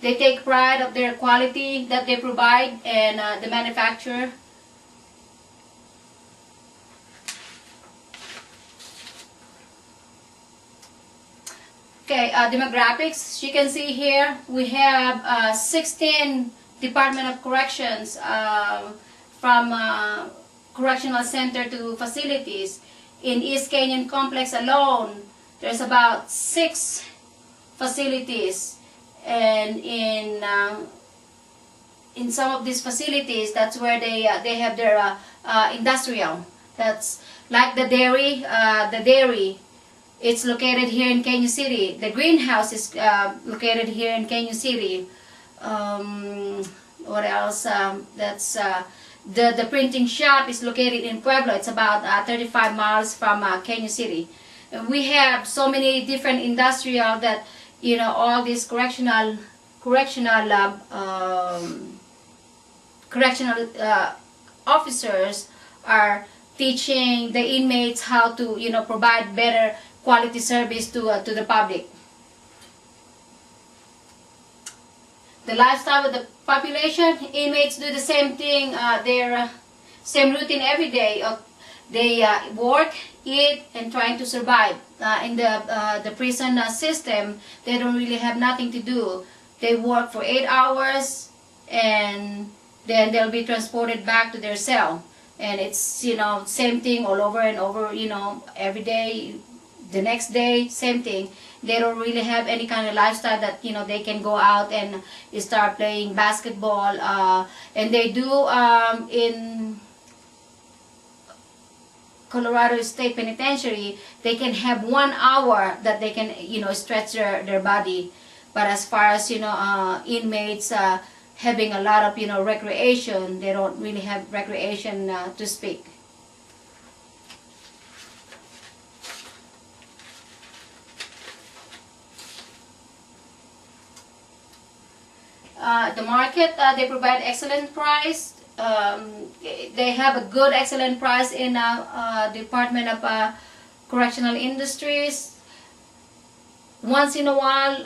They take pride of their quality that they provide and the manufacturer. Okay, demographics. You can see here we have 16 Department of Corrections from correctional center to facilities. In East Canyon Complex alone, there's about 6 facilities, and in some of these facilities, that's where they have their industrial. That's like the dairy. It's located here in Canyon City. The greenhouse is located here in Canyon City. What else? That's the printing shop is located in Pueblo. It's about 35 miles from Canyon City. And we have so many different industrial that, you know, all these correctional officers are teaching the inmates how to, you know, provide better quality service to the public. The lifestyle of the population, inmates do the same thing, their same routine every day. They work, eat, and trying to survive. In the prison system, they don't really have nothing to do. They work for 8 hours, and then they'll be transported back to their cell. And it's, you know, same thing all over and over, you know, every day, the next day, same thing. They don't really have any kind of lifestyle that, you know, they can go out and start playing basketball. And they do in Colorado State Penitentiary, they can have 1 hour that they can, you know, stretch their body. But as far as, you know, inmates having a lot of, you know, recreation, they don't really have recreation to speak. The market, they provide excellent price. They have a good, excellent price in Department of Correctional Industries. Once in a while,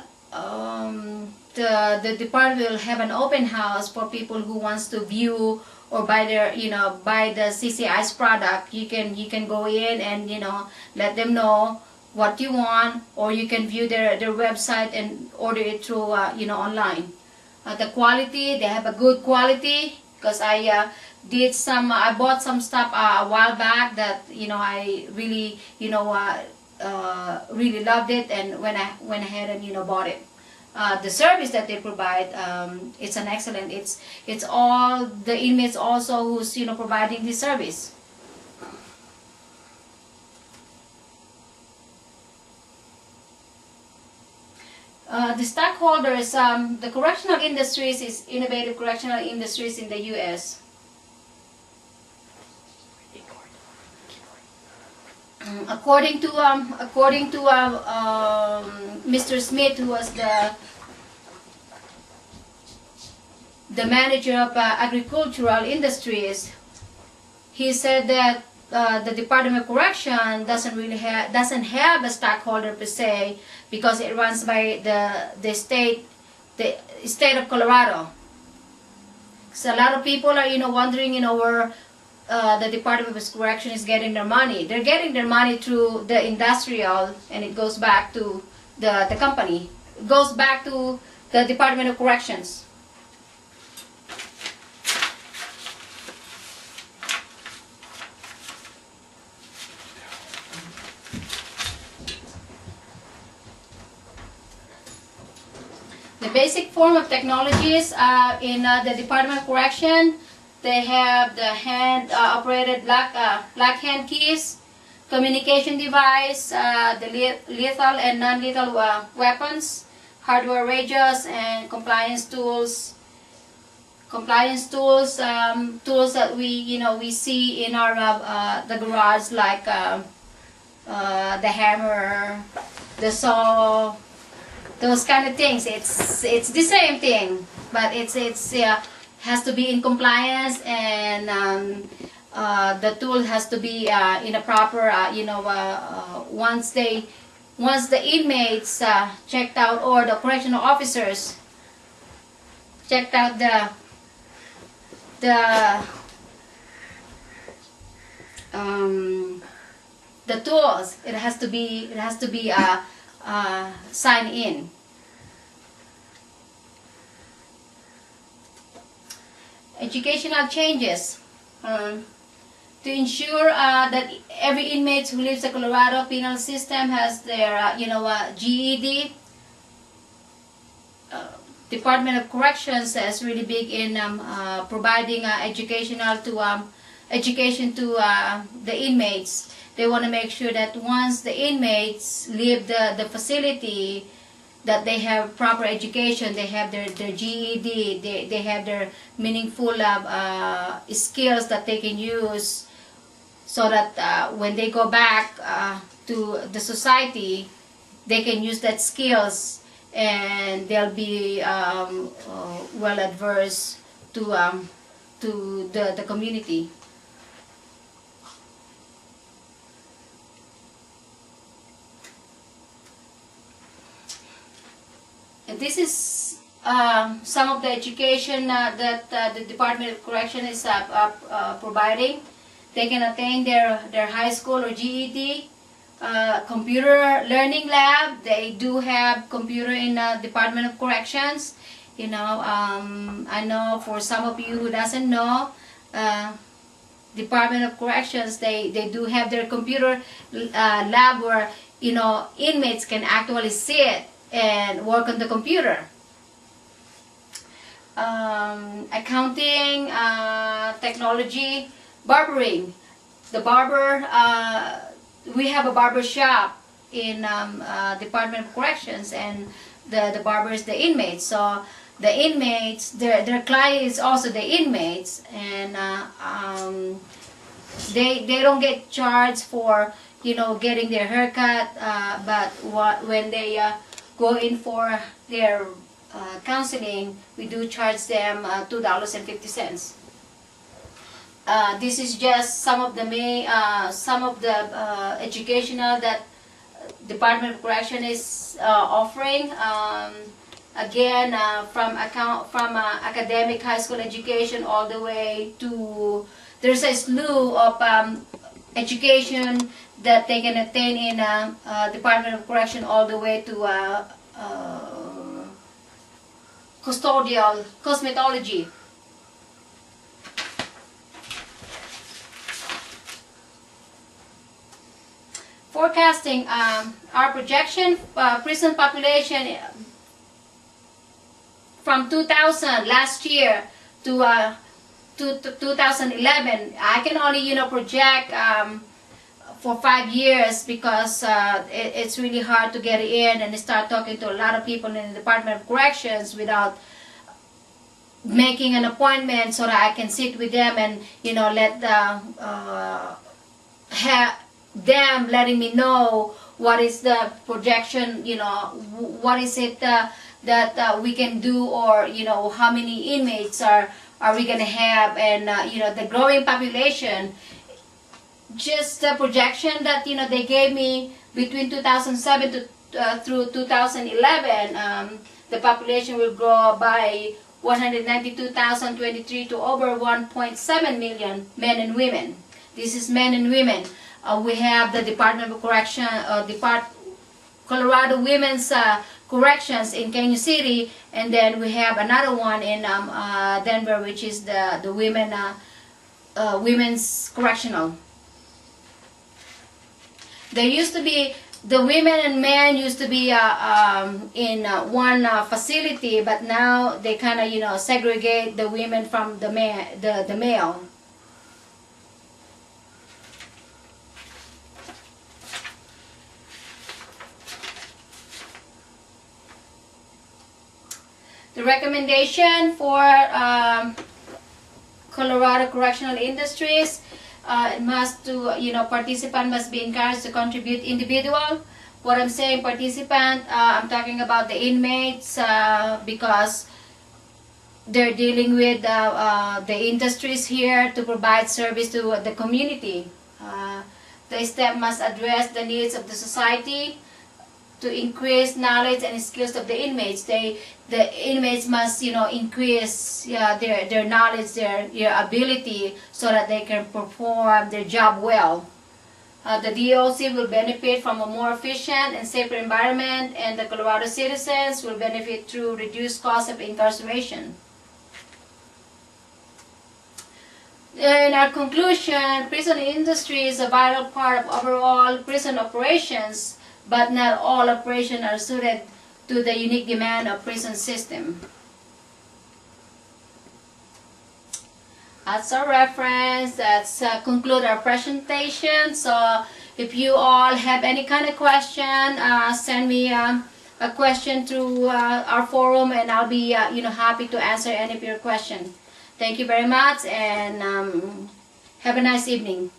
the department will have an open house for people who wants to view or buy their, you know, buy the CCI's product. You can go in and, you know, let them know what you want, or you can view their website and order it through, you know, online. The quality, they have a good quality, because I bought some stuff a while back that, you know, I really, you know, really loved it, and when I went ahead and, you know, bought it. The service that they provide, it's an excellent. It's all the inmates also who's, you know, providing this service. The stockholders, the correctional industries is Innovative Correctional Industries in the U.S. According to Mr. Smith, who was the manager of agricultural industries, he said that the Department of Correction doesn't have a stockholder per se, because it runs by the state of Colorado. So a lot of people are, you know, wondering, you know, where the Department of Correction is getting their money. They're getting their money through the industrial, and it goes back to the company. It goes back to the Department of Corrections. The basic form of technologies in the Department of Correction, they have the hand-operated black hand keys, communication device, the lethal and non-lethal weapons, hardware radios, and compliance tools. Compliance tools, tools that we see in our the garage, like the hammer, the saw. Those kind of things. It's the same thing, but it's has to be in compliance, and the tool has to be in a proper once the inmates checked out, or the correctional officers checked out the the tools. It has to be sign in. Educational changes. To ensure that every inmate who leaves the Colorado penal system has their GED. Department of Corrections is really big in providing education to the inmates. They want to make sure that once the inmates leave the facility, that they have proper education, they have their GED, they have their meaningful skills that they can use, so that when they go back to the society, they can use that skills and they'll be well adverse to the community. And this is some of the education that the Department of Correction is providing. They can attain their high school or GED. Computer learning lab. They do have computer in Department of Corrections. I know for some of you who doesn't know, Department of Corrections, they do have their computer lab where inmates can actually sit and work on the computer. Accounting, technology, barbering. The barber, we have a barber shop in Department of Corrections, and the barber is the inmates. So the inmates, their client is also the inmates, and they don't get charged for getting their haircut, but when they go in for their counseling, we do charge them $2.50. This is just some of the educational that Department of Correction is offering. Again, from academic high school education all the way to, there's a slew of education that they can attain in Department of Correction all the way to custodial cosmetology. Forecasting our projection prison population from 2000 last year to 2011. I can only project for 5 years because it's really hard to get in and start talking to a lot of people in the Department of Corrections without making an appointment so that I can sit with them and let them letting me know what is the projection, what is it that we can do, or how many inmates are we going to have, and the growing population. Just the projection that they gave me between 2007 to through 2011, the population will grow by 192,023 to over 1.7 million men and women. This is men and women. We have the Department of Correction, Colorado Women's Corrections in Canyon City, and then we have another one in Denver, which is the Women's Correctional. There used to be, the women and men used to be in one facility, but now they kind of segregate the women from the male. The recommendation for Colorado Correctional Industries, participant must be encouraged to contribute individual. What I'm saying participant, I'm talking about the inmates because they're dealing with the industries here to provide service to the community. The step must address the needs of the society. to increase knowledge and skills of the inmates. The inmates must, increase their knowledge, their ability, so that they can perform their job well. The DOC will benefit from a more efficient and safer environment, and the Colorado citizens will benefit through reduced cost of incarceration. In our conclusion, prison industry is a vital part of overall prison operations, but not all operations are suited to the unique demand of prison system. That's our reference. That's conclude our presentation. So if you all have any kind of question, send me a question through our forum, and I'll be happy to answer any of your questions. Thank you very much, and have a nice evening.